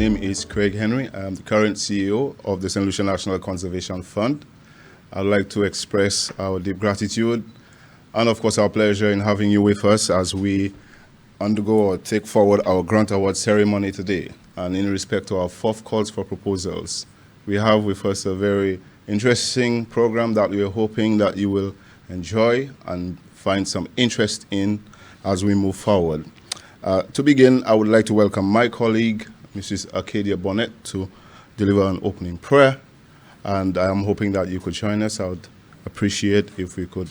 name is Craig Henry. I'm the current CEO of the St. Lucia National Conservation Fund. I'd like to express our deep gratitude and, of course, our pleasure in having you with us as we undergo or take forward our grant award ceremony today. And in respect to our fourth calls for proposals, we have with us a very interesting program that we are hoping that you will enjoy and find some interest in as we move forward. To begin, I would like to welcome my colleague, Mrs. Arcadia Bonnet, to deliver an opening prayer. And I'm hoping that you could join us. I would appreciate if we could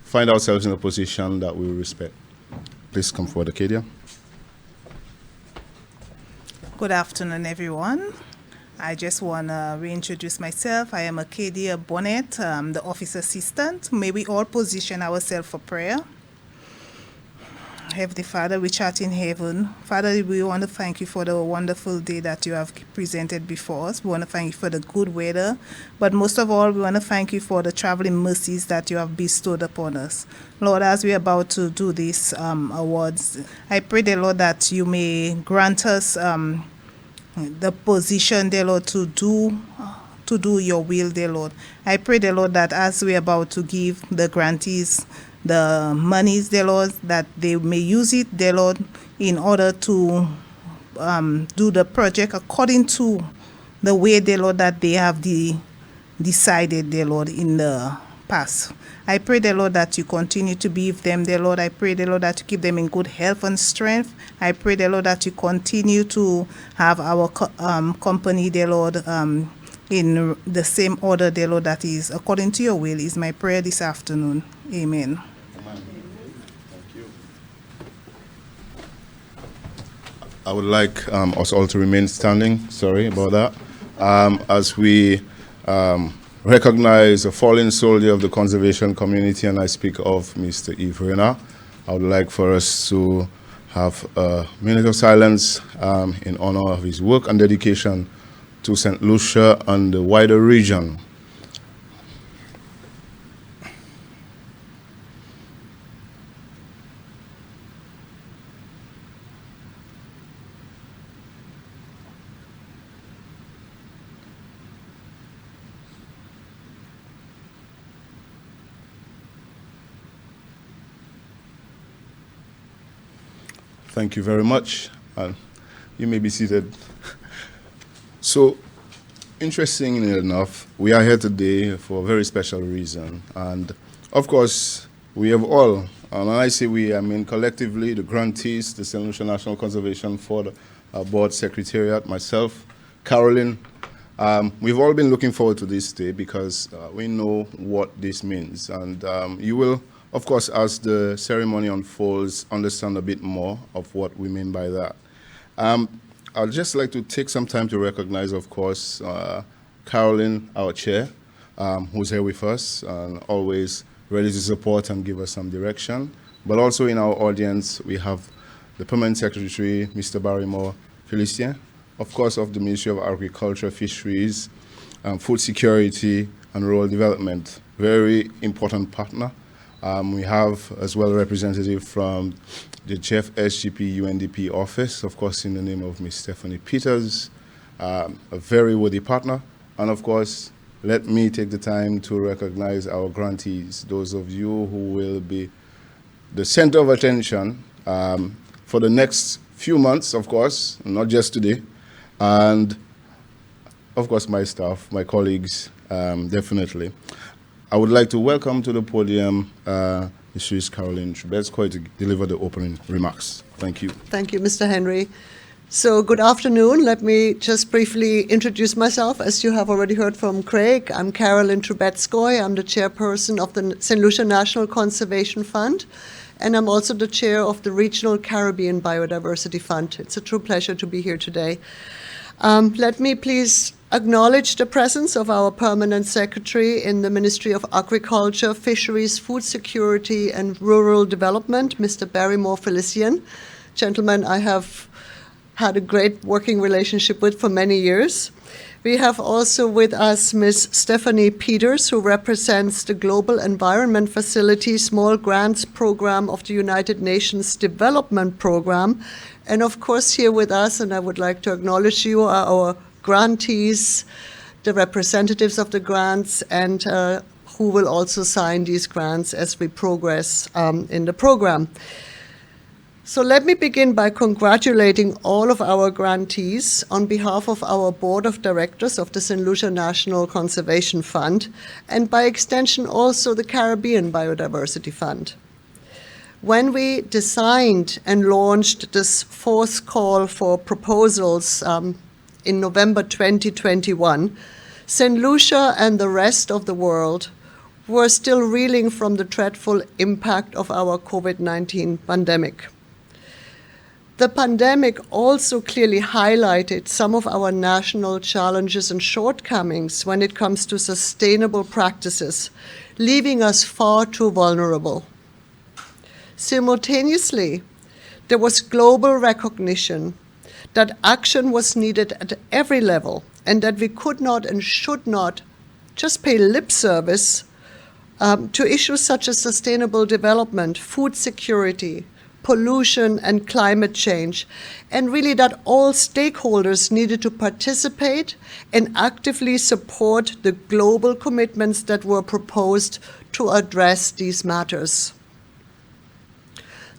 find ourselves in a position that we respect. Please come forward, Arcadia. Good afternoon, everyone. I just want to reintroduce myself. I am Arcadia Bonnet, the office assistant. May we all position ourselves for prayer. Heavenly Father, which art in heaven, Father, we want to thank you for the wonderful day that you have presented before us. We want to thank you for the good weather, but most of all, we want to thank you for the traveling mercies that you have bestowed upon us. Lord, as we are about to do these awards, I pray, dear Lord, that you may grant us the position, dear Lord, to do your will, dear Lord. I pray, dear Lord, that as we are about to give the grantees the monies, dear Lord, that they may use it, dear Lord, in order to do the project according to the way, dear Lord, that they have decided, dear Lord, in the past. I pray, dear Lord, that you continue to be with them, dear Lord. I pray, dear Lord, that you keep them in good health and strength. I pray, dear Lord, that you continue to have our company, dear Lord, in the same order, dear Lord, that is according to your will, is my prayer this afternoon. Amen. Amen. Thank you. I would like us all to remain standing. Sorry about that. As we recognize a fallen soldier of the conservation community, and I speak of Mr. Yves Renard, I would like for us to have a minute of silence in honor of his work and dedication to St. Lucia and the wider region. Thank you very much. You may be seated. So, interestingly enough, we are here today for a very special reason. And, of course, we have all, and when I say we, I mean collectively, the grantees, the St. Lucia National Conservation Fund, Board Secretariat, myself, Carolyn, we've all been looking forward to this day because we know what this means. And you will, of course, as the ceremony unfolds, understand a bit more of what we mean by that. I'd just like to take some time to recognize, of course, Carolyn, our chair, who's here with us and always ready to support and give us some direction. But also in our audience, we have the Permanent Secretary, Mr. Barrymore Felicien, of course, of the Ministry of Agriculture, Fisheries, Food Security, and Rural Development. Very important partner. We have as well a representative from the Jeff SGP UNDP office, of course, in the name of Ms. Stephanie Peters, a very worthy partner. And of course, let me take the time to recognize our grantees, those of you who will be the center of attention for the next few months, of course, not just today. And of course, my staff, my colleagues, definitely. I would like to welcome to the podium Mrs. Caroline Trubetskoy to deliver the opening remarks. Thank you. Thank you, Mr. Henry. So good afternoon. Let me just briefly introduce myself. As you have already heard from Craig, I'm Caroline Trubetskoy. I'm the chairperson of the St. Lucia National Conservation Fund, and I'm also the chair of the Regional Caribbean Biodiversity Fund. It's a true pleasure to be here today. Let me please acknowledge the presence of our permanent secretary in the Ministry of Agriculture, Fisheries, Food Security and Rural Development, Mr. Barrymore Felicien. Gentlemen, I have had a great working relationship with for many years. We have also with us Ms. Stephanie Peters, who represents the Global Environment Facility Small Grants Program of the United Nations Development Program. And of course here with us, and I would like to acknowledge you, are our grantees, the representatives of the grants, and who will also sign these grants as we progress in the program. So let me begin by congratulating all of our grantees on behalf of our Board of Directors of the St. Lucia National Conservation Fund, and by extension also the Caribbean Biodiversity Fund. When we designed and launched this fourth call for proposals in November 2021, St. Lucia and the rest of the world were still reeling from the dreadful impact of our COVID-19 pandemic. The pandemic also clearly highlighted some of our national challenges and shortcomings when it comes to sustainable practices, leaving us far too vulnerable. Simultaneously, there was global recognition that action was needed at every level, and that we could not and should not just pay lip service to issues such as sustainable development, food security, pollution and climate change, and really that all stakeholders needed to participate and actively support the global commitments that were proposed to address these matters.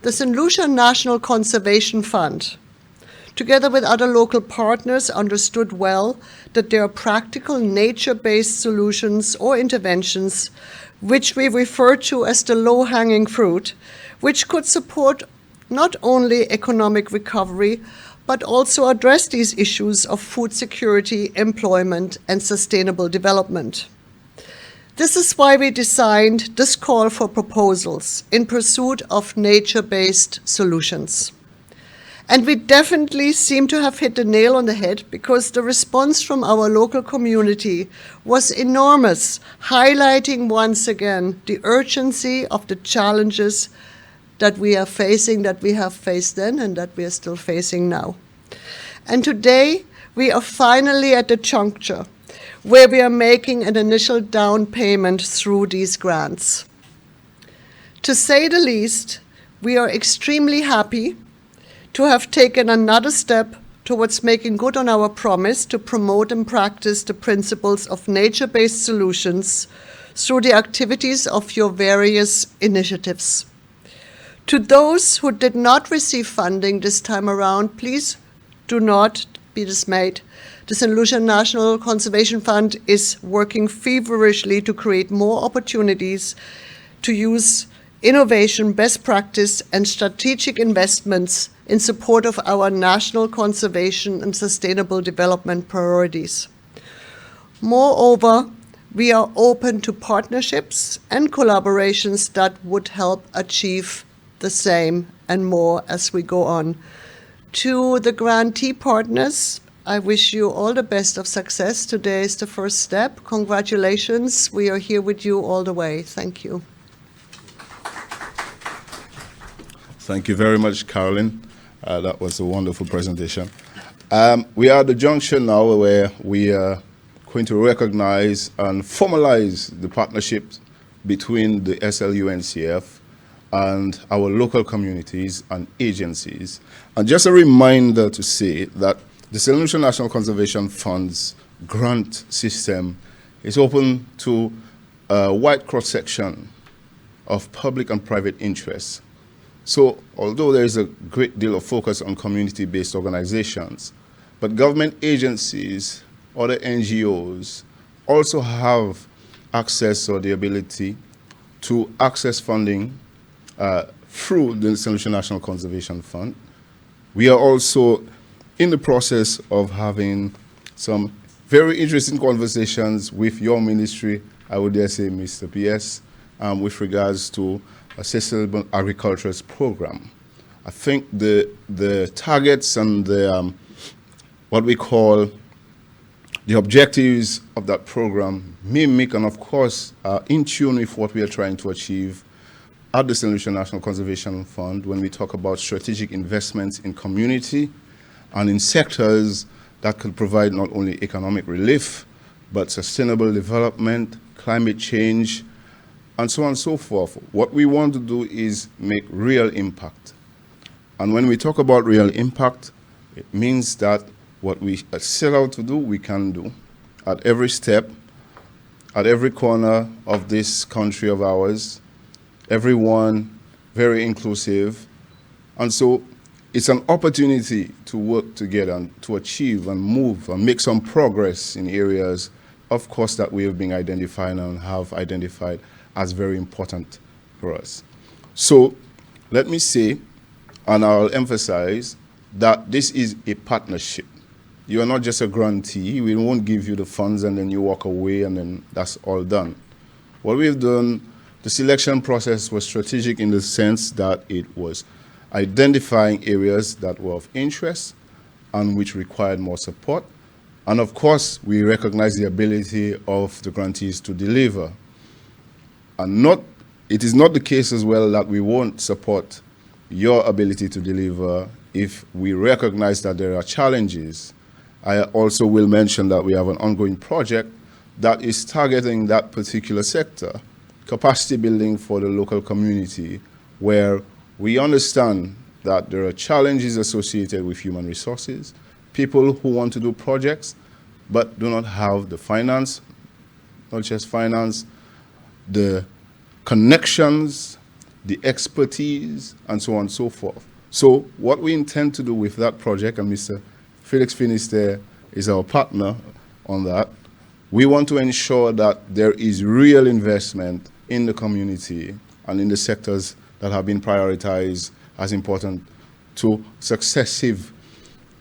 The St. Lucia National Conservation Fund, together with other local partners, understood well that there are practical nature-based solutions or interventions which we refer to as the low-hanging fruit, which could support not only economic recovery, but also address these issues of food security, employment, and sustainable development. This is why we designed this call for proposals in pursuit of nature-based solutions. And we definitely seem to have hit the nail on the head, because the response from our local community was enormous, highlighting once again the urgency of the challenges that we are facing, that we have faced then, and that we are still facing now. And today, we are finally at the juncture where we are making an initial down payment through these grants. To say the least, we are extremely happy to have taken another step towards making good on our promise to promote and practice the principles of nature-based solutions through the activities of your various initiatives. To those who did not receive funding this time around, please do not be dismayed. The St. Lucia National Conservation Fund is working feverishly to create more opportunities to use innovation, best practice, and strategic investments in support of our national conservation and sustainable development priorities. Moreover, we are open to partnerships and collaborations that would help achieve the same and more as we go on. To the grantee partners, I wish you all the best of success. Today is the first step. Congratulations. We are here with you all the way. Thank you. Thank you very much, Carolyn. That was a wonderful presentation. We are at the junction now where we are going to recognize and formalize the partnerships between the SLUNCF and our local communities and agencies. And just a reminder to say that the St. Lucia National Conservation Fund's grant system is open to a wide cross-section of public and private interests. So although there is a great deal of focus on community-based organizations, but government agencies, other NGOs also have access or the ability to access funding through the St. Lucia National Conservation Fund. We are also in the process of having some very interesting conversations with your ministry, I would dare say, Mr. PS, with regards to a sustainable agriculture's program. I think the targets and the what we call the objectives of that program mimic and, of course, are in tune with what we are trying to achieve at the St. Lucia National Conservation Fund when we talk about strategic investments in community and in sectors that could provide not only economic relief, but sustainable development, climate change, and so on and so forth. What we want to do is make real impact. And when we talk about real impact, it means that what we set out to do, we can do at every step, at every corner of this country of ours, everyone very inclusive. And so it's an opportunity to work together and to achieve and move and make some progress in areas, of course, that we have been identifying and have identified as very important for us. So let me say, and I'll emphasize, that this is a partnership. You are not just a grantee. We won't give you the funds and then you walk away and then that's all done. What we've done, the selection process was strategic in the sense that it was identifying areas that were of interest and which required more support. And of course, we recognize the ability of the grantees to deliver. And it is not the case as well that we won't support your ability to deliver if we recognize that there are challenges. I also will mention that we have an ongoing project that is targeting that particular sector, capacity building for the local community, where we understand that there are challenges associated with human resources, people who want to do projects but do not have the finance, not just finance, the connections, the expertise, and so on and so forth. So what we intend to do with that project, and Mr. Felix Finisterre is our partner on that, we want to ensure that there is real investment in the community and in the sectors that have been prioritized as important to successive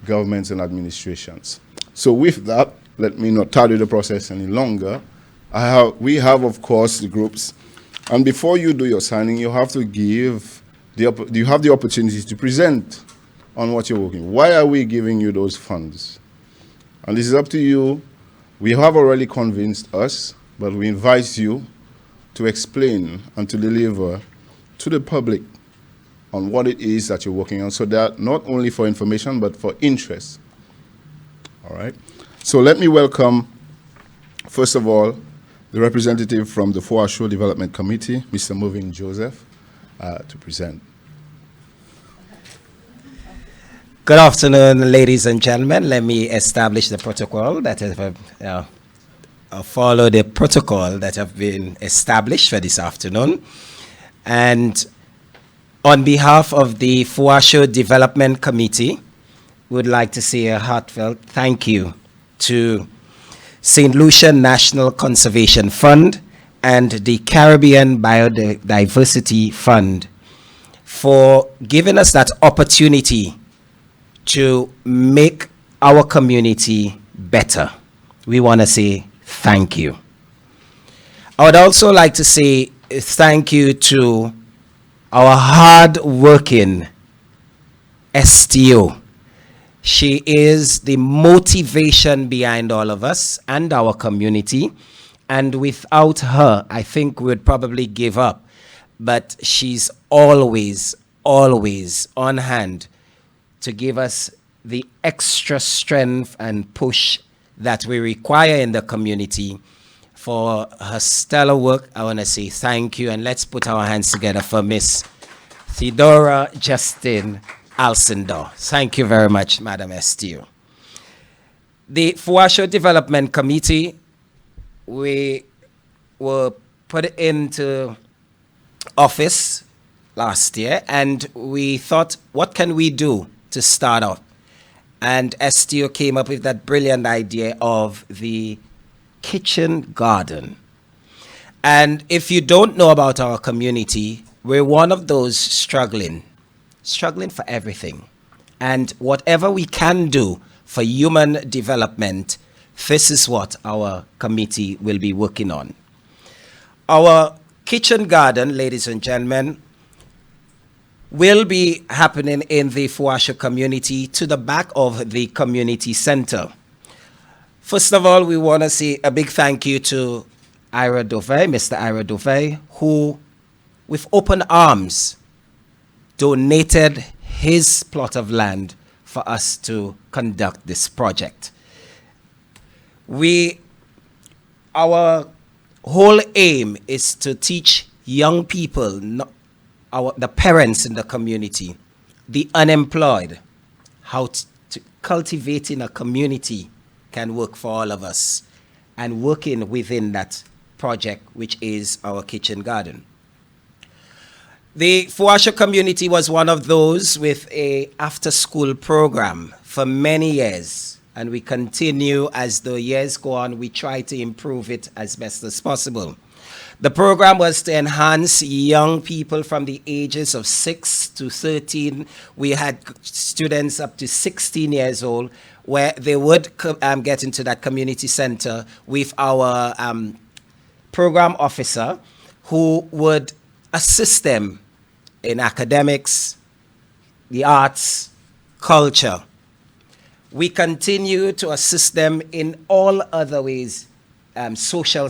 governments and administrations. So with that, let me not tarry the process any longer. We have, of course, the groups. And before you do your signing, you have to give you have the opportunity to present on what you're working. Why are we giving you those funds? And this is up to you. We have already convinced us, but we invite you to explain and to deliver to the public on what it is that you're working on, so that not only for information, but for interest. All right? So let me welcome, first of all, the representative from the Fuasho Development Committee, Mr. Moving Joseph, to present. Good afternoon, ladies and gentlemen. Let me establish the protocol that follow the protocol that have been established for this afternoon. And on behalf of the Fuasho Development Committee, would like to say a heartfelt thank you to St. Lucia National Conservation Fund and the Caribbean Biodiversity Fund for giving us that opportunity to make our community better. We want to say thank you. I would also like to say thank you to our hard-working STO. She is the motivation behind all of us and our community. And without her, I think we would probably give up. But she's always, always on hand to give us the extra strength and push that we require in the community. For her stellar work, I want to say thank you, and let's put our hands together for Miss Theodora Justin Alcindor. Thank you very much, Madam STU. The Fuasho Development Committee, we were put into office last year, and we thought, what can we do to start off? And STO came up with that brilliant idea of the kitchen garden. And if you don't know about our community, we're one of those struggling for everything. And whatever we can do for human development, this is what our committee will be working on. Our kitchen garden, ladies and gentlemen, will be happening in the Fuasho community to the back of the community center. First of all, we want to say a big thank you to Ira Dove, Mr. Ira Dove, who, with open arms, donated his plot of land for us to conduct this project. Our whole aim is to teach young people, the parents in the community, the unemployed, how to cultivate in a community can work for all of us, and working within that project, which is our kitchen garden. The Fuasha community was one of those with a after-school program for many years, and we continue as the years go on. We try to improve it as best as possible. The program was to enhance young people from the ages of 6 to 13. We had students up to 16 years old, where they would get into that community center with our program officer, who would assist them in academics, the arts, culture. We continue to assist them in all other ways, social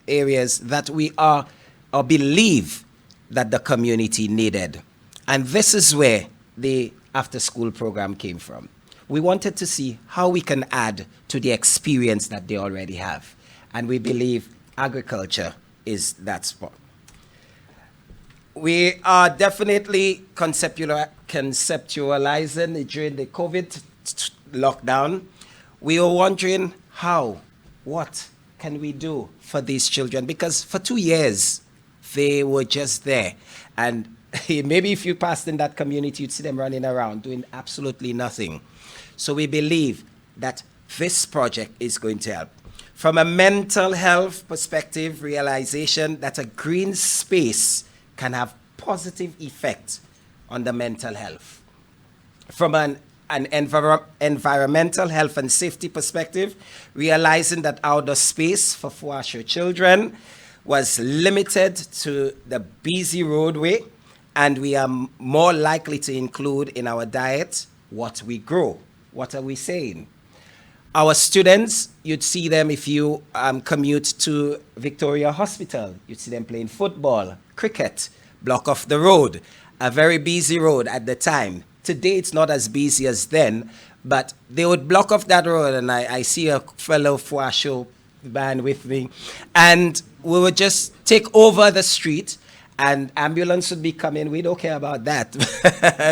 areas that we are or believe that the community needed. And this is where the after-school program came from. We wanted to see how we can add to the experience that they already have. And we believe agriculture is that spot. We are definitely conceptualizing during the COVID lockdown. We were wondering what can we do for these children? Because for 2 years, they were just there. And maybe if you passed in that community, you'd see them running around doing absolutely nothing. So we believe that this project is going to help. From a mental health perspective, realization that a green space can have positive effect on the mental health. From an environmental health and safety perspective, realizing that outdoor space for Fuasha children was limited to the busy roadway, and we are more likely to include in our diet what we grow. What are we saying? Our students, you'd see them if you commute to Victoria Hospital. You'd see them playing football, cricket, block off the road, a very busy road at the time. Today, it's not as busy as then, but they would block off that road, and I see a fellow Fuasha band with me, and we would just take over the street, and ambulance would be coming. We don't care about that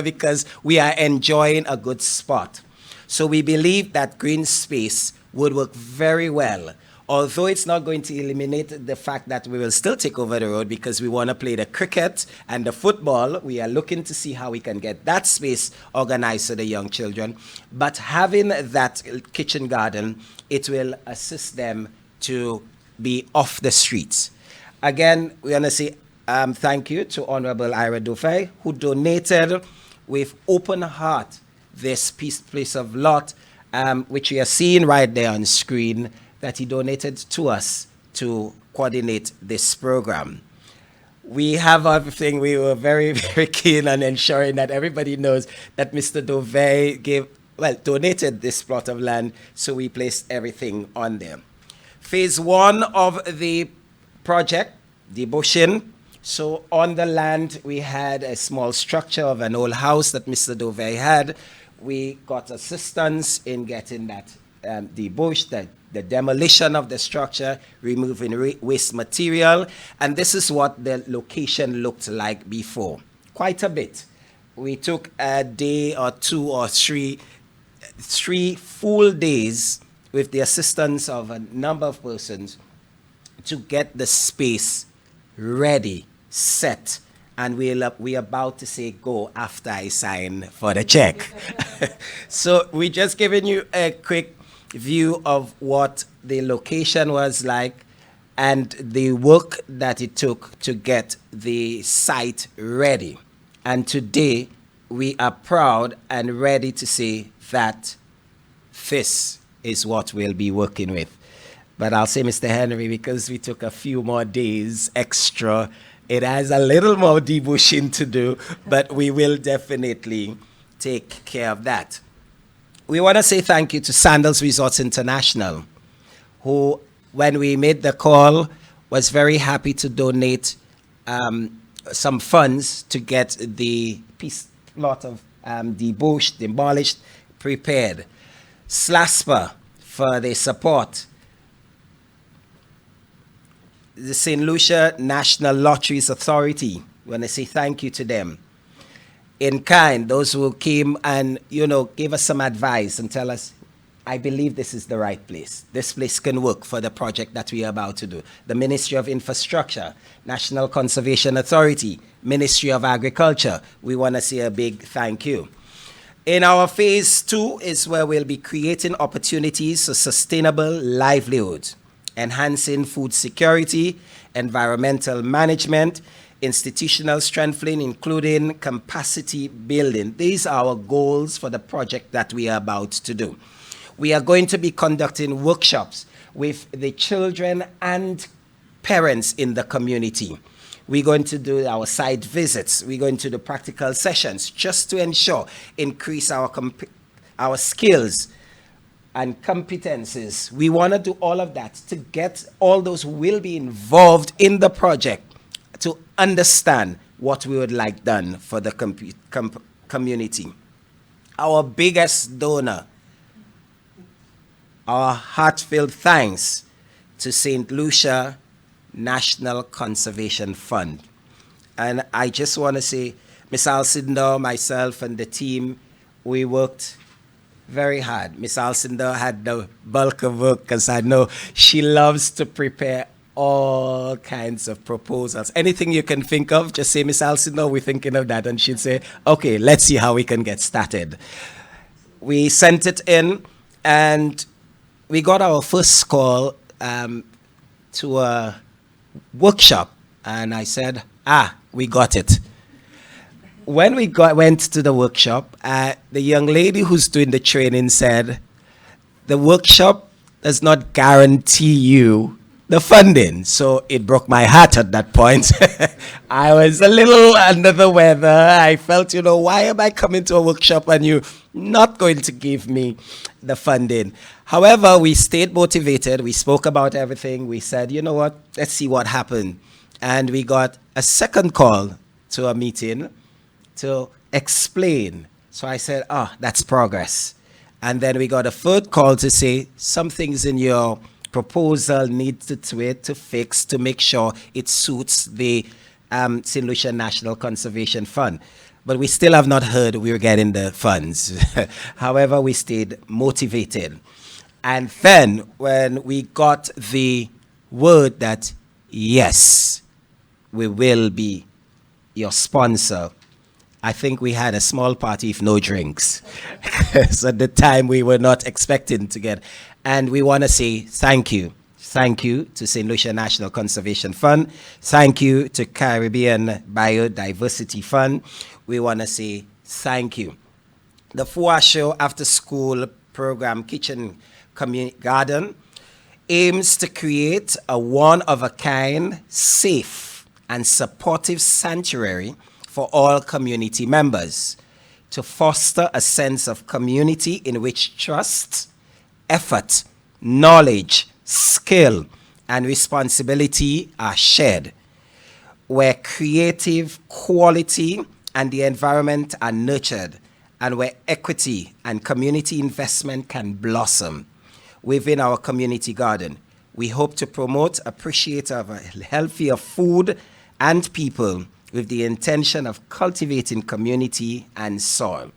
because we are enjoying a good spot. So we believe that green space would work very well, although it's not going to eliminate the fact that we will still take over the road because we want to play the cricket and the football. We are looking to see how we can get that space organized for the young children. But having that kitchen garden, it will assist them to be off the streets. Again, we want to say thank you to Honorable Ira Dufay, who donated with open heart this piece of lot, which we are seeing right there on screen, that he donated to us to coordinate this program. We have everything. We were very, very keen on ensuring that everybody knows that Mr. Dovey donated this plot of land, so we placed everything on there. Phase 1 of the project, the bushing. So on the land, we had a small structure of an old house that Mr. Dovey had. We got assistance in getting that debushed, the demolition of the structure, removing waste material, and this is what the location looked like before. Quite a bit. We took a day or 2 or 3 full days with the assistance of a number of persons to get the space ready, set, and we're about to say go after I sign for the check. So we're just giving you a quick view of what the location was like and the work that it took to get the site ready. And today, we are proud and ready to say that this is what we'll be working with. But I'll say, Mr. Henry, because we took a few more days extra, it has a little more debushing to do, but we will definitely take care of that. We want to say thank you to Sandals Resorts International, who, when we made the call, was very happy to donate some funds to get the lot of demolished, prepared. SLASPA for the support. The St. Lucia National Lotteries Authority, we want to say thank you to them. In kind, those who came and, gave us some advice and tell us, I believe this is the right place. This place can work for the project that we are about to do. The Ministry of Infrastructure, National Conservation Authority, Ministry of Agriculture, we want to say a big thank you. In our phase 2 is where we'll be creating opportunities for sustainable livelihood, enhancing food security, environmental management, institutional strengthening, including capacity building. These are our goals for the project that we are about to do. We are going to be conducting workshops with the children and parents in the community. We're going to do our site visits. We're going to do practical sessions just to increase our skills and competencies. We want to do all of that to get all those who will be involved in the project to understand what we would like done for the community. Our biggest donor, our heartfelt thanks to St. Lucia National Conservation Fund. And I just want to say, Ms. Alcindor, myself, and the team, we worked very hard. Ms. Alcindor had the bulk of work because I know she loves to prepare all kinds of proposals. Anything you can think of, just say, Ms. Alcindor, we're thinking of that. And she'd say, okay, let's see how we can get started. We sent it in, and we got our first call to a workshop, and I said, we got it. When we went to the workshop, the young lady who's doing the training said, the workshop does not guarantee you the funding. So it broke my heart at that point. I was a little under the weather. I felt, why am I coming to a workshop and you're not going to give me the funding? However, we stayed motivated. We spoke about everything. We said, you know what, let's see what happened. And we got a second call to a meeting to explain. So I said, that's progress. And then we got a third call to say, some things in your proposal need to tweak, to fix, to make sure it suits the St. Lucia National Conservation Fund. But we still have not heard we were getting the funds. However, we stayed motivated. And then when we got the word that, yes, we will be your sponsor, I think we had a small party with no drinks. So at the time we were not expecting to get. And we want to say thank you. Thank you to St. Lucia National Conservation Fund. Thank you to Caribbean Biodiversity Fund. We want to say thank you. The Fuasho After School Program Kitchen Community Garden aims to create a one-of-a-kind, safe, and supportive sanctuary for all community members to foster a sense of community in which trust, effort, knowledge, skill, and responsibility are shared, where creative quality and the environment are nurtured, and where equity and community investment can blossom within our community garden. We hope to promote appreciation of a healthier food and people with the intention of cultivating community and soil.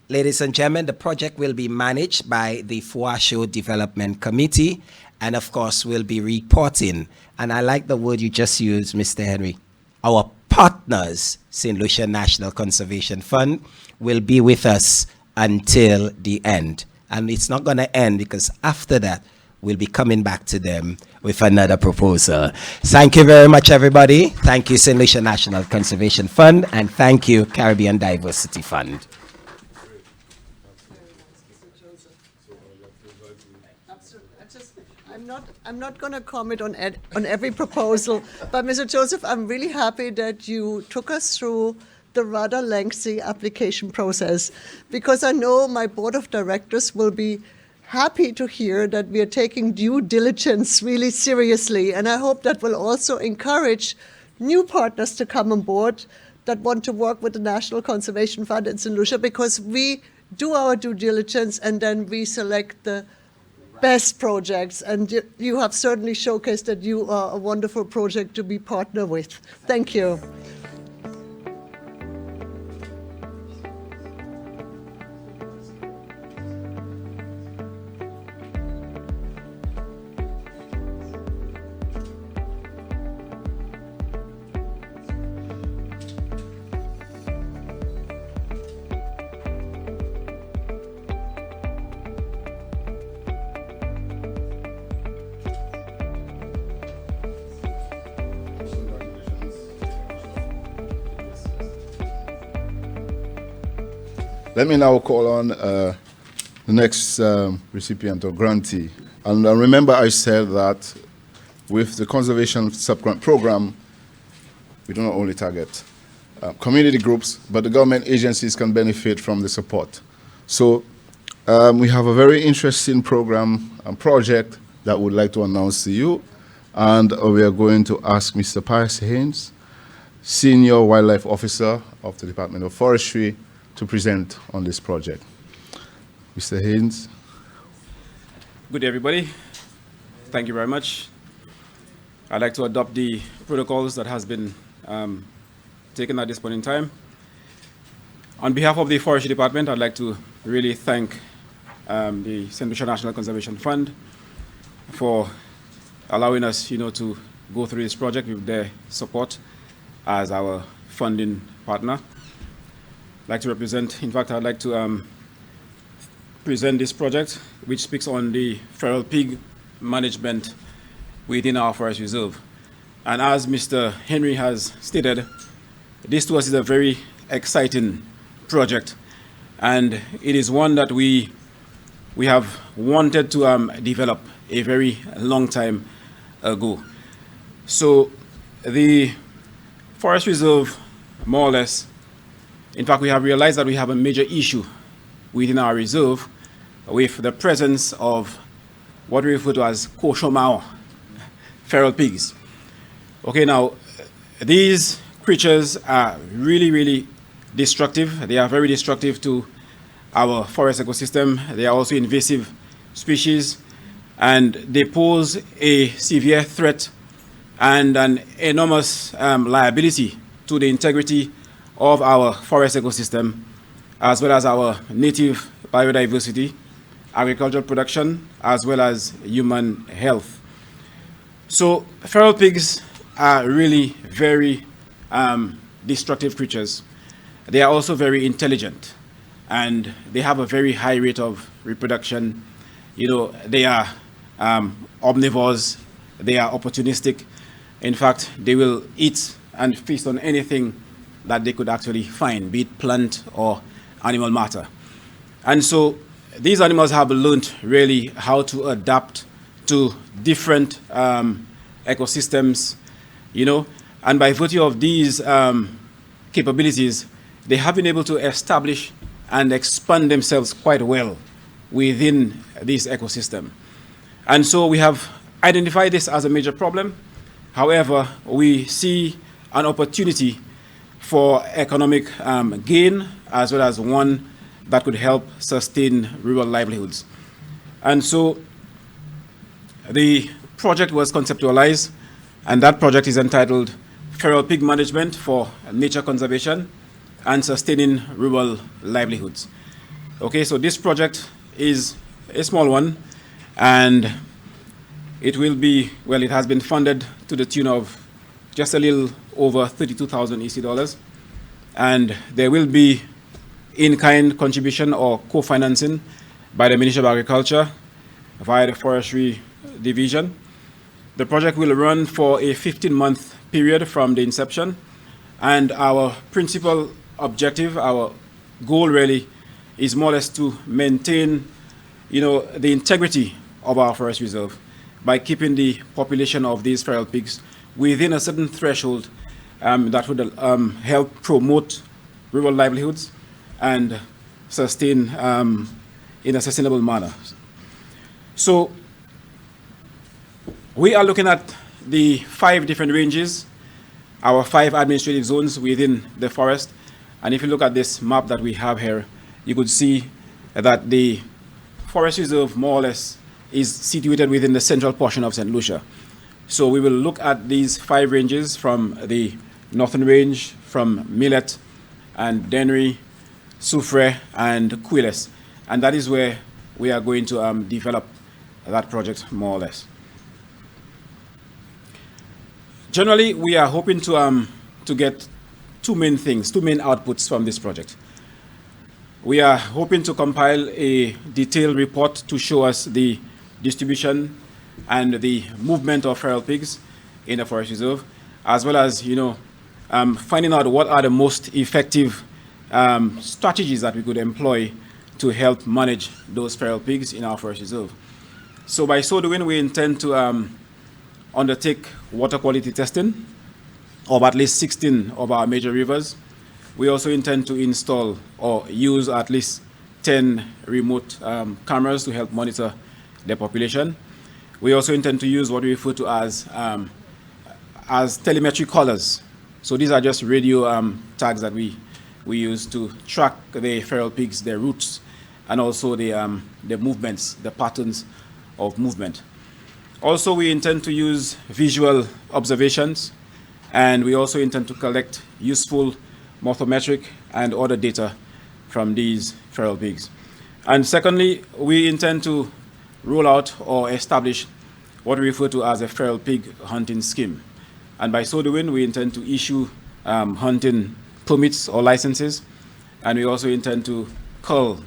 Ladies and gentlemen, the project will be managed by the Fuasho Development Committee, and of course, we'll be reporting. And I like the word you just used, Mr. Henry. Our partners, St. Lucia National Conservation Fund, will be with us until the end. And it's not going to end because after that, we'll be coming back to them with another proposal. Thank you very much, everybody. Thank you, St. Lucia National Conservation Fund, and thank you, Caribbean Diversity Fund. I'm not going to comment on every proposal, but Mr. Joseph, I'm really happy that you took us through the rather lengthy application process, because I know my board of directors will be happy to hear that we are taking due diligence really seriously, and I hope that will also encourage new partners to come on board that want to work with the National Conservation Fund in St. Lucia, because we do our due diligence and then we select the best projects. And you have certainly showcased that you are a wonderful project to be partner with. Thank you. Let me now call on the next recipient or grantee. And remember I said that with the Conservation Subgrant Program, we do not only target community groups, but the government agencies can benefit from the support. So we have a very interesting program and project that we'd like to announce to you. And we are going to ask Mr. Pius Haynes, Senior Wildlife Officer of the Department of Forestry, to present on this project. Mr. Haynes. Good day, everybody. Thank you very much. I'd like to adopt the protocols that has been taken at this point in time. On behalf of the Forestry Department, I'd like to really thank the St. Lucia National Conservation Fund for allowing us, to go through this project with their support as our funding partner. I'd like to represent, in fact, I'd like to present this project, which speaks on the feral pig management within our forest reserve. And as Mr. Henry has stated, this to us is a very exciting project, and it is one that we have wanted to develop a very long time ago. So the forest reserve, more or less, in fact, we have realized that we have a major issue within our reserve with the presence of what we refer to as koshomao, feral pigs. Okay, now, these creatures are really, really destructive. They are very destructive to our forest ecosystem. They are also invasive species, and they pose a severe threat and an enormous liability to the integrity of our forest ecosystem, as well as our native biodiversity, agricultural production, as well as human health. So feral pigs are really very destructive creatures. They are also very intelligent, and they have a very high rate of reproduction. They are omnivores, they are opportunistic. In fact, they will eat and feast on anything that they could actually find, be it plant or animal matter. And so these animals have learned really how to adapt to different ecosystems, and by virtue of these capabilities, they have been able to establish and expand themselves quite well within this ecosystem. And so we have identified this as a major problem. However, we see an opportunity for economic gain, as well as one that could help sustain rural livelihoods. And so the project was conceptualized, and that project is entitled Feral Pig Management for Nature Conservation and Sustaining Rural Livelihoods. Okay, so this project is a small one, and it will be, well, it has been funded to the tune of just a little over 32,000 EC dollars. And there will be in-kind contribution or co-financing by the Ministry of Agriculture via the Forestry Division. The project will run for a 15-month period from the inception. And our principal objective, our goal really, is more or less to maintain, the integrity of our forest reserve by keeping the population of these feral pigs within a certain threshold that would help promote rural livelihoods and sustain in a sustainable manner. So we are looking at the 5 different ranges our 5 administrative zones within the forest. And if you look at this map that we have here, you could see that the forest reserve more or less is situated within the central portion of St. Lucia. So we will look at these 5 ranges from the Northern Range, from Millet and Dennery, Soufre and Quiles. And that is where we are going to develop that project more or less. Generally, we are hoping to get 2 main things, 2 main outputs from this project. We are hoping to compile a detailed report to show us the distribution and the movement of feral pigs in the forest reserve, as well as, finding out what are the most effective strategies that we could employ to help manage those feral pigs in our forest reserve. So by so doing, we intend to undertake water quality testing of at least 16 of our major rivers. We also intend to install or use at least 10 remote cameras to help monitor the population. We also intend to use what we refer to as telemetry collars. So these are just radio tags that we use to track the feral pigs, their routes, and also the movements, the patterns of movement. Also, we intend to use visual observations, and we also intend to collect useful morphometric and other data from these feral pigs. And secondly, we intend to roll out or establish what we refer to as a feral pig hunting scheme. And by so doing, we intend to issue hunting permits or licenses, and we also intend to cull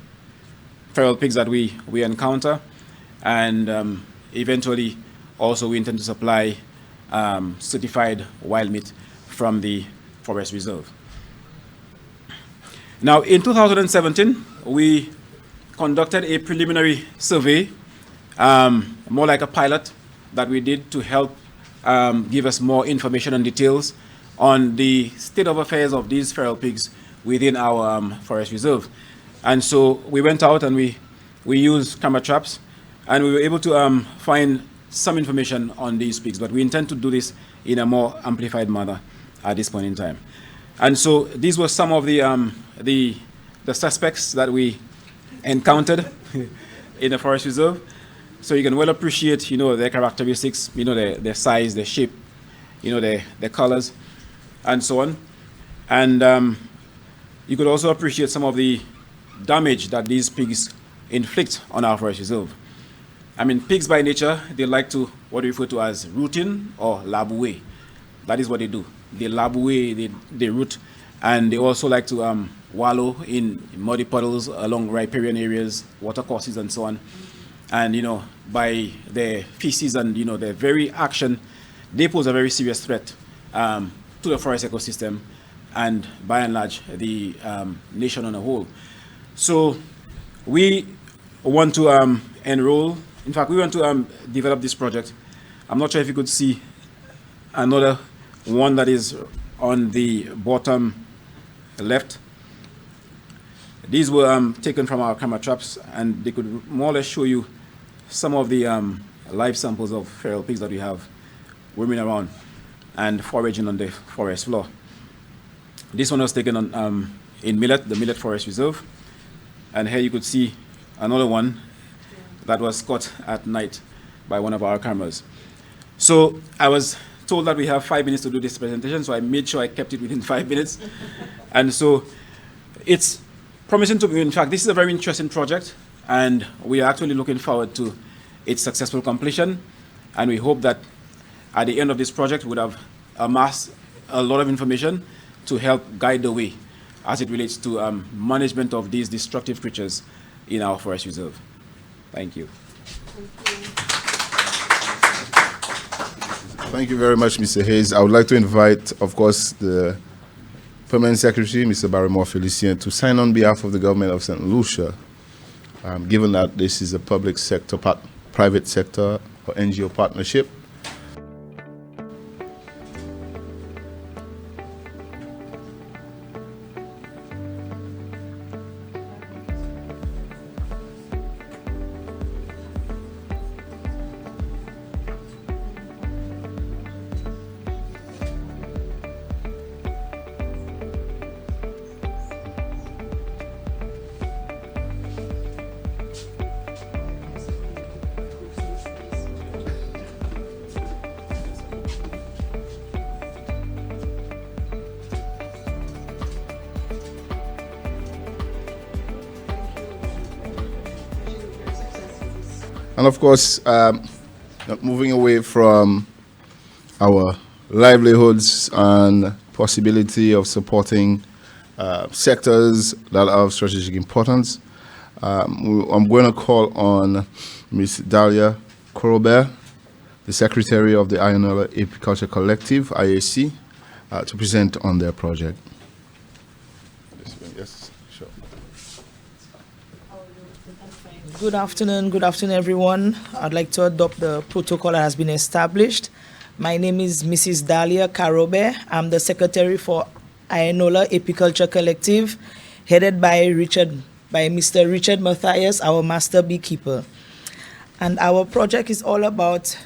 feral pigs that we encounter, and eventually also we intend to supply certified wild meat from the forest reserve. Now, in 2017, we conducted a preliminary survey, more like a pilot that we did to help give us more information and details on the state of affairs of these feral pigs within our forest reserve. And so we went out and we used camera traps, and we were able to find some information on these pigs, but we intend to do this in a more amplified manner at this point in time. And so these were some of the suspects that we encountered in the forest reserve. So you can well appreciate, their characteristics, their size, their shape, their colors, and so on. And you could also appreciate some of the damage that these pigs inflict on our forest reserve. I mean, pigs by nature, they like to what we refer to as rooting or labourer. That is what they do. They labourer, they root, and they also like to wallow in muddy puddles along riparian areas, watercourses, and so on. And, by their feces and, their very action, they pose a very serious threat to the forest ecosystem and, by and large, the nation on a whole. So we want to enroll. In fact, we want to develop this project. I'm not sure if you could see another one that is on the bottom left. These were taken from our camera traps, and they could more or less show you some of the live samples of feral pigs that we have roaming around and foraging on the forest floor. This one was taken on, in Millet, the Millet Forest Reserve. And here you could see another one that was caught at night by one of our cameras. So I was told that we have 5 minutes to do this presentation, so I made sure I kept it within 5 minutes. And so it's promising to me. In fact, this is a very interesting project, and we are actually looking forward to its successful completion. And we hope that at the end of this project, we would have amassed a lot of information to help guide the way as it relates to management of these destructive creatures in our forest reserve. Thank you. Thank you very much, Mr. Hayes. I would like to invite, of course, the Permanent Secretary, Mr. Barrymore Felicien, to sign on behalf of the government of St. Lucia, given that this is a public sector, private sector, or NGO partnership. And of course, moving away from our livelihoods and possibility of supporting sectors that are of strategic importance, I'm going to call on Ms. Dahlia Korobert, the Secretary of the Ayanola Apiculture Collective, IAC, to present on their project. Yes, sure. Good afternoon, everyone. I'd like to adopt the protocol that has been established. My name is Mrs. Dahlia Korobert. I'm the Secretary for Ayanola Apiculture Collective, headed by Mr. Richard Matthias, our master beekeeper. And our project is all about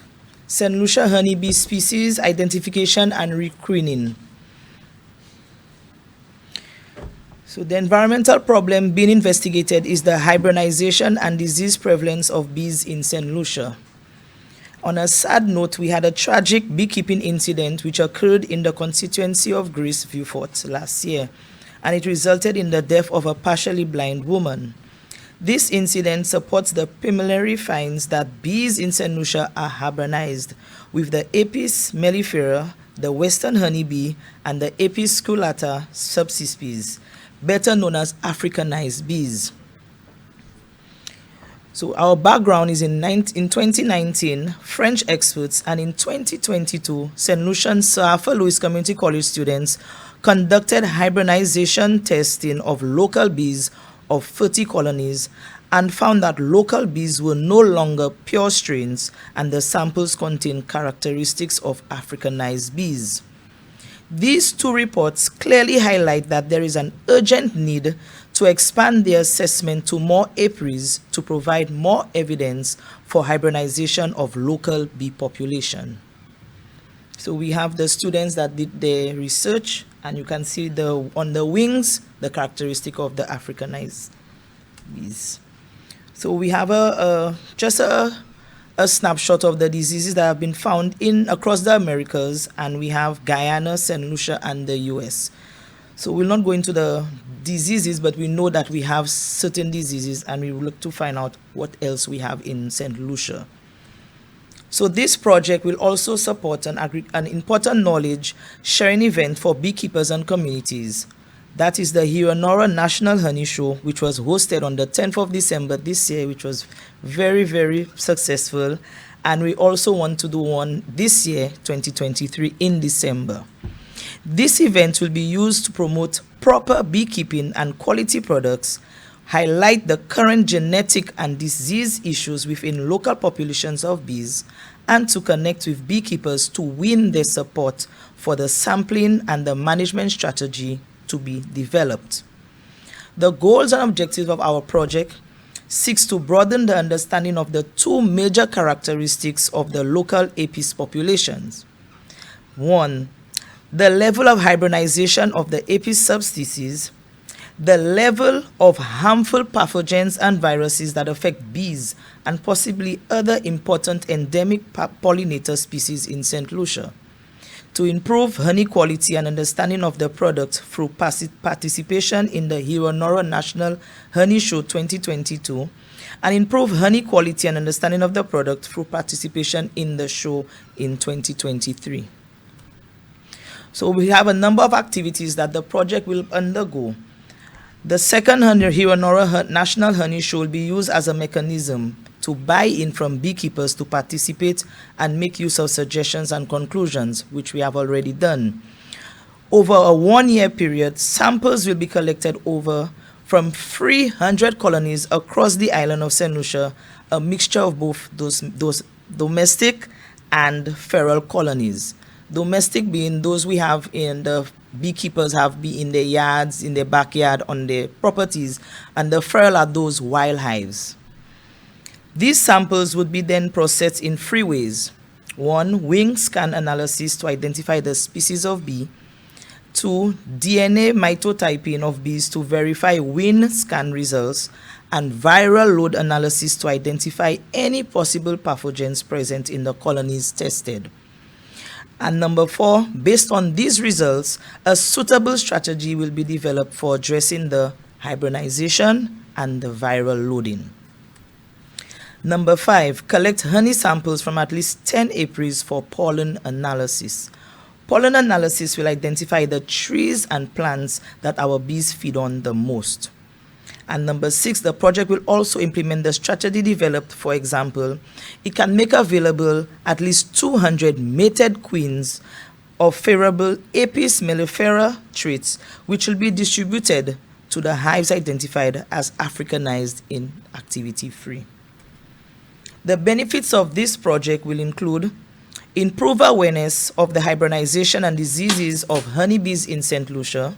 St. Lucia honeybee species identification and recruiting. So the environmental problem being investigated is the hibernization and disease prevalence of bees in St. Lucia. On a sad note, we had a tragic beekeeping incident which occurred in the constituency of Grace Vieux-Fort last year, and it resulted in the death of a partially blind woman. This incident supports the preliminary finds that bees in St. Lucia are hibernized, with the Apis mellifera, the western honeybee, and the Apis sculata subspecies, better known as Africanized bees. So our background is in 2019, French experts, and in 2022, St. Lucian Sir Arthur Lewis Community College students conducted hibernization testing of local bees of 30 colonies and found that local bees were no longer pure strains and the samples contained characteristics of Africanized bees. These two reports clearly highlight that there is an urgent need to expand the assessment to more apiaries to provide more evidence for hibernization of local bee population. So we have the students that did their research, and you can see on the wings the characteristic of the Africanized bees. So we have just a snapshot of the diseases that have been found across the Americas, and we have Guyana, St. Lucia, and the US. So we'll not go into the diseases, but we know that we have certain diseases, and we will look to find out what else we have in St. Lucia. So this project will also support an important knowledge sharing event for beekeepers and communities. That is the Hiranora National Honey Show, which was hosted on the 10th of December this year, which was very, very successful. And we also want to do one this year, 2023, in December. This event will be used to promote proper beekeeping and quality products, highlight the current genetic and disease issues within local populations of bees, and to connect with beekeepers to win their support for the sampling and the management strategy to be developed. The goals and objectives of our project seeks to broaden the understanding of the two major characteristics of the local Apis populations. One, the level of hibernization of the Apis subspecies, the level of harmful pathogens and viruses that affect bees and possibly other important endemic pollinator species in St. Lucia, to improve honey quality and understanding of the product through participation in the Hiranora National Honey Show 2022, and improve honey quality and understanding of the product through participation in the show in 2023. So we have a number of activities that the project will undergo. The second Hiranora National Honey Show will be used as a mechanism to buy in from beekeepers to participate and make use of suggestions and conclusions, which we have already done. Over a 1-year period, samples will be collected from 300 colonies across the island of St. Lucia, a mixture of both those domestic and feral colonies. Domestic being those we have in the beekeepers have in their yards, in their backyard, on their properties, and the feral are those wild hives. These samples would be then processed in 3 ways. 1, wing scan analysis to identify the species of bee. 2, DNA mitotyping of bees to verify wing scan results. And viral load analysis to identify any possible pathogens present in the colonies tested. And number 4, based on these results, a suitable strategy will be developed for addressing the hibernization and the viral loading. Number 5, collect honey samples from at least 10 apiaries for pollen analysis. Pollen analysis will identify the trees and plants that our bees feed on the most. And number 6, the project will also implement the strategy developed. For example, it can make available at least 200 mated queens of favorable Apis mellifera traits, which will be distributed to the hives identified as Africanized in activity 3. The benefits of this project will include improve awareness of the hibernization and diseases of honeybees in St. Lucia,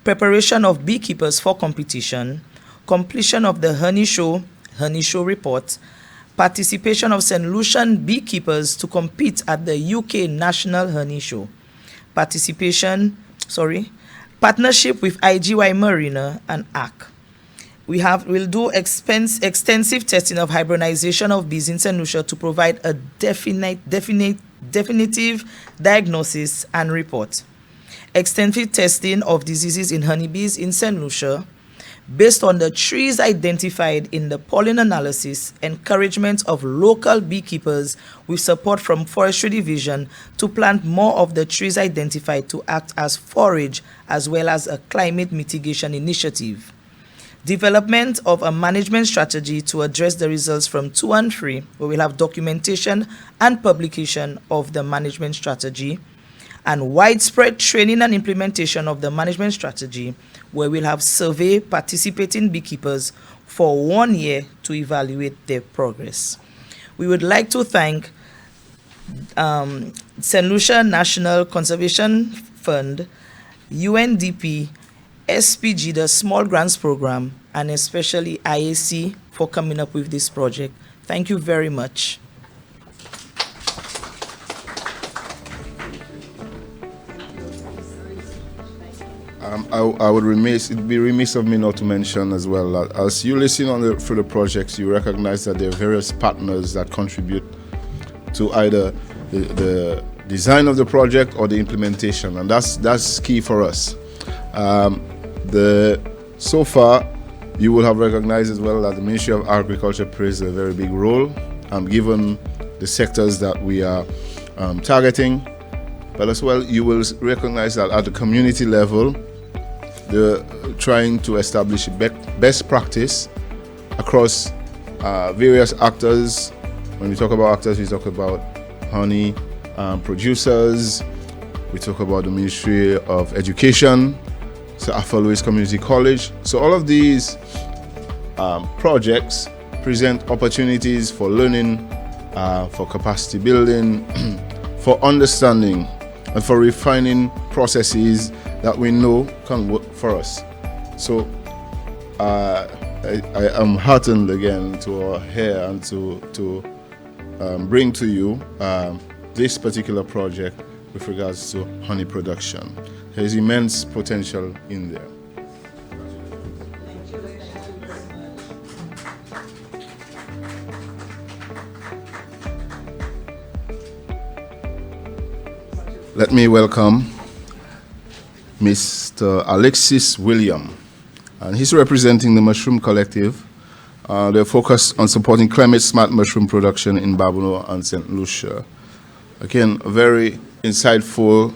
preparation of beekeepers for competition, completion of the honey show report, participation of St. Lucian beekeepers to compete at the UK National Honey Show, partnership with IGY Marina and ACK. We'll do extensive testing of hibernization of bees in St. Lucia to provide a definitive diagnosis and report. Extensive testing of diseases in honeybees in St. Lucia based on the trees identified in the pollen analysis, encouragement of local beekeepers with support from Forestry Division to plant more of the trees identified to act as forage as well as a climate mitigation initiative. Development of a management strategy to address the results from 2 and 3, where we'll have documentation and publication of the management strategy, and widespread training and implementation of the management strategy, where we'll have survey participating beekeepers for 1 year to evaluate their progress. We would like to thank St. Lucia National Conservation Fund, UNDP, SPG, the Small Grants Program, and especially IAC for coming up with this project. Thank you very much. It'd be remiss of me not to mention as well that as you listen through the projects, you recognize that there are various partners that contribute to either the design of the project or the implementation, and that's key for us. So far, you will have recognized as well that the Ministry of Agriculture plays a very big role, given the sectors that we are targeting. But as well, you will recognize that at the community level, they're trying to establish best practice across various actors. When we talk about actors, we talk about honey producers, we talk about the Ministry of Education, so Alpha Louis Community College. So all of these projects present opportunities for learning, for capacity building, for understanding, and for refining processes that we know can work for us. So I am heartened again to hear and to bring to you this particular project with regards to honey production. There is immense potential in there. Let me welcome Mr. Alexis William, and he's representing the Mushroom Collective. They're focused on supporting climate-smart mushroom production in Babuno and St. Lucia. Again, a very insightful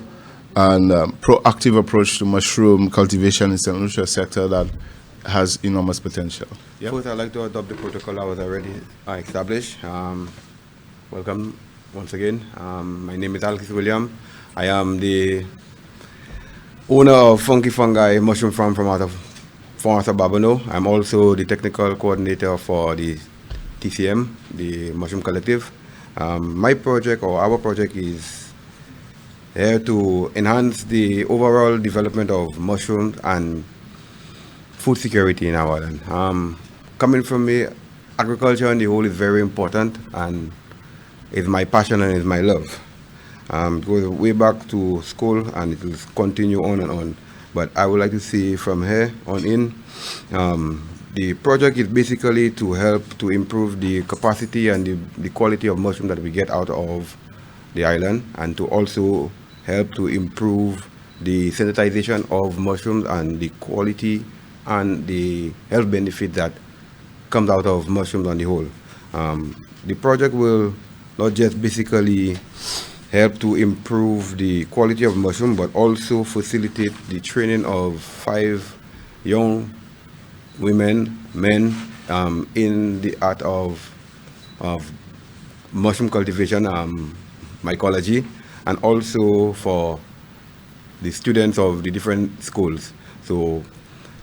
and proactive approach to mushroom cultivation in St. Lucia sector that has enormous potential. Yep. First, I'd like to adopt the protocol that was already established. Welcome once again. My name is Alexis William. I am the owner of Funky Fungi Mushroom Farm from out of Babuno. I'm also the technical coordinator for the TCM, the Mushroom Collective. My project, or our project, is here to enhance the overall development of mushrooms and food security in our land. Coming from me, agriculture on the whole is very important, and is my passion and is my love. It goes way back to school, and it will continue on and on. But I would like to see from here on in, the project is basically to help to improve the capacity and the quality of mushroom that we get out of the island, and to also help to improve the sensitization of mushrooms and the quality and the health benefit that comes out of mushrooms on the whole. The project will not just basically help to improve the quality of mushroom, but also facilitate the training of 5 young women, men, in the art of mushroom cultivation, mycology, and also for the students of the different schools. So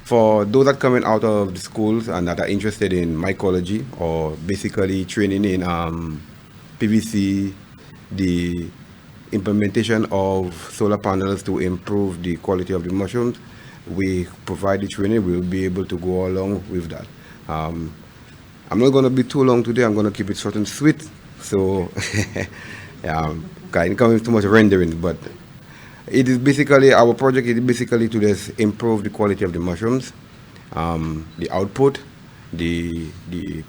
for those that coming out of the schools and that are interested in mycology or basically training in PVC, the implementation of solar panels to improve the quality of the mushrooms, we provide the training. We'll be able to go along with that. I'm not going to be too long today. I'm going to keep it short and sweet. So I didn't come with too much rendering, but it is basically, our project is basically to just improve the quality of the mushrooms, the output, the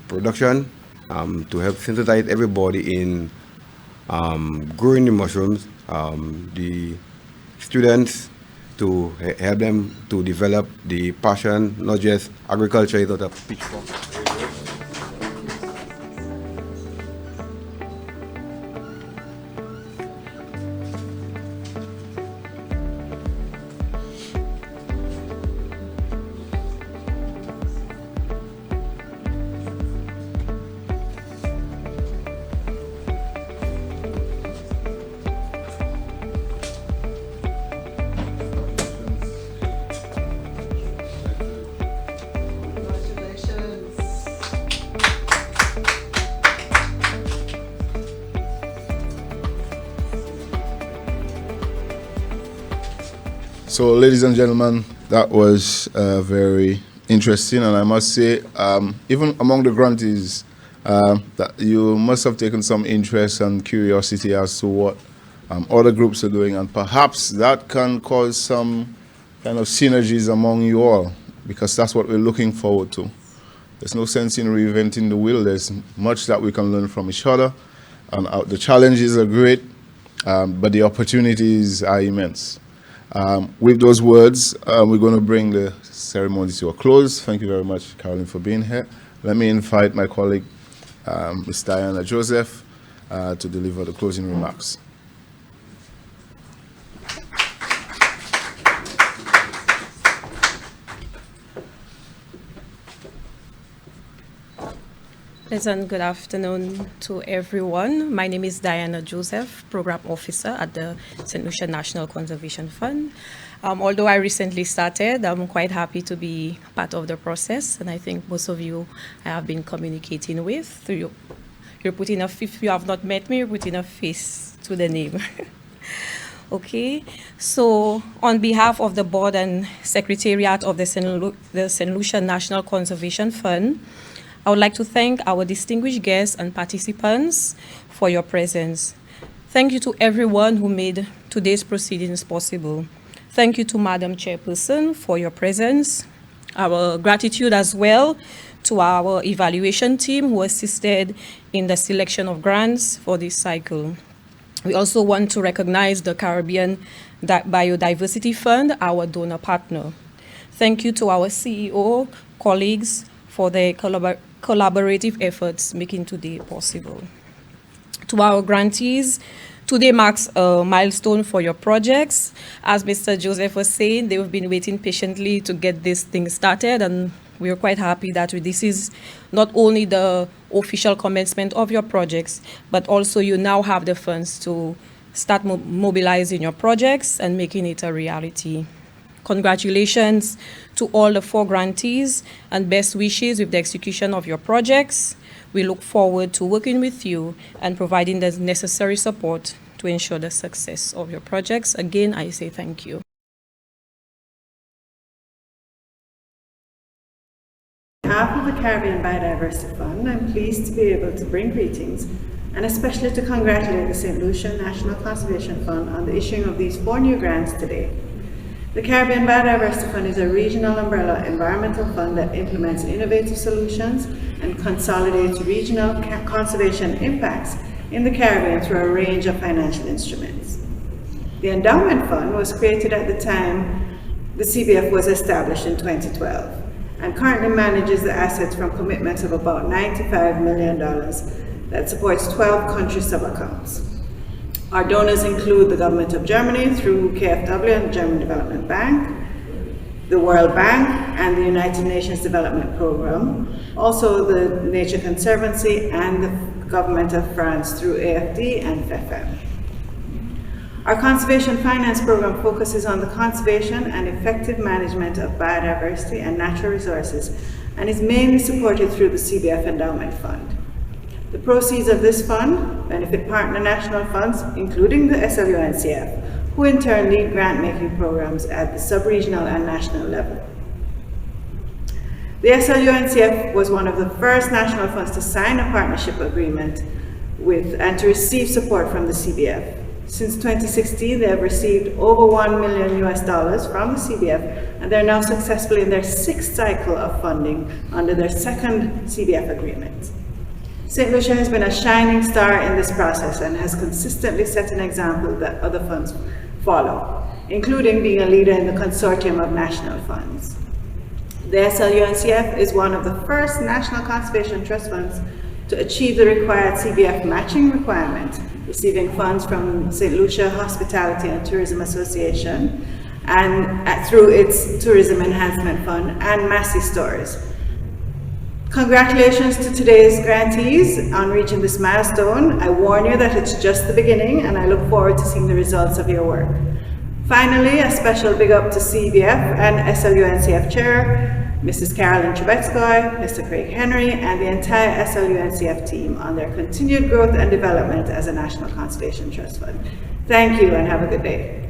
production, to help sensitize everybody in growing the mushrooms, the students, to help them to develop the passion, not just agriculture is not a pitchfork. So, ladies and gentlemen, that was very interesting, and I must say, even among the grantees, that you must have taken some interest and curiosity as to what other groups are doing, and perhaps that can cause some kind of synergies among you all, because that's what we're looking forward to. There's no sense in reinventing the wheel. There's much that we can learn from each other, and the challenges are great, but the opportunities are immense. With those words, we're going to bring the ceremony to a close. Thank you very much, Caroline, for being here. Let me invite my colleague, Ms. Diana Joseph, to deliver the closing remarks. Pleasant good afternoon to everyone. My name is Diana Joseph, Program Officer at the St. Lucia National Conservation Fund. Although I recently started, I'm quite happy to be part of the process, and I think most of you I have been communicating with. Through you're putting if you have not met me, you're putting a face to the name. Okay, so on behalf of the board and secretariat of the St. Lucia National Conservation Fund, I would like to thank our distinguished guests and participants for your presence. Thank you to everyone who made today's proceedings possible. Thank you to Madam Chairperson for your presence. Our gratitude as well to our evaluation team who assisted in the selection of grants for this cycle. We also want to recognize the Caribbean Biodiversity Fund, our donor partner. Thank you to our CEO, colleagues, for their collaborative efforts making today possible. To our grantees, today marks a milestone for your projects. As Mr. Joseph was saying, they've been waiting patiently to get this thing started, and we're quite happy that this is not only the official commencement of your projects, but also you now have the funds to start mobilizing your projects and making it a reality. Congratulations to all the 4 grantees and best wishes with the execution of your projects. We look forward to working with you and providing the necessary support to ensure the success of your projects. Again, I say thank you. On behalf of the Caribbean Biodiversity Fund, I'm pleased to be able to bring greetings and especially to congratulate the St. Lucia National Conservation Fund on the issuing of these 4 new grants today. The Caribbean Biodiversity Fund is a regional umbrella environmental fund that implements innovative solutions and consolidates regional conservation impacts in the Caribbean through a range of financial instruments. The endowment fund was created at the time the CBF was established in 2012 and currently manages the assets from commitments of about $95 million that supports 12 country sub-accounts. Our donors include the Government of Germany through KfW and the German Development Bank, the World Bank, and the United Nations Development Programme, also the Nature Conservancy and the Government of France through AFD and FFM. Our conservation finance program focuses on the conservation and effective management of biodiversity and natural resources and is mainly supported through the CBF Endowment Fund. The proceeds of this fund benefit partner national funds, including the SLUNCF, who in turn lead grant-making programs at the sub-regional and national level. The SLUNCF was one of the first national funds to sign a partnership agreement with and to receive support from the CBF. Since 2016, they have received over $1 million from the CBF, and they're now successful in their 6th cycle of funding under their 2nd CBF agreement. St. Lucia has been a shining star in this process and has consistently set an example that other funds follow, including being a leader in the consortium of national funds. The SLUNCF is one of the first national conservation trust funds to achieve the required CBF matching requirement, receiving funds from St. Lucia Hospitality and Tourism Association and through its Tourism Enhancement Fund and Massey Stores. Congratulations to today's grantees on reaching this milestone. I warn you that it's just the beginning, and I look forward to seeing the results of your work. Finally, a special big up to CBF and SLUNCF Chair, Mrs. Carolyn Trubetskoy, Mr. Craig Henry, and the entire SLUNCF team on their continued growth and development as a National Conservation Trust Fund. Thank you and have a good day.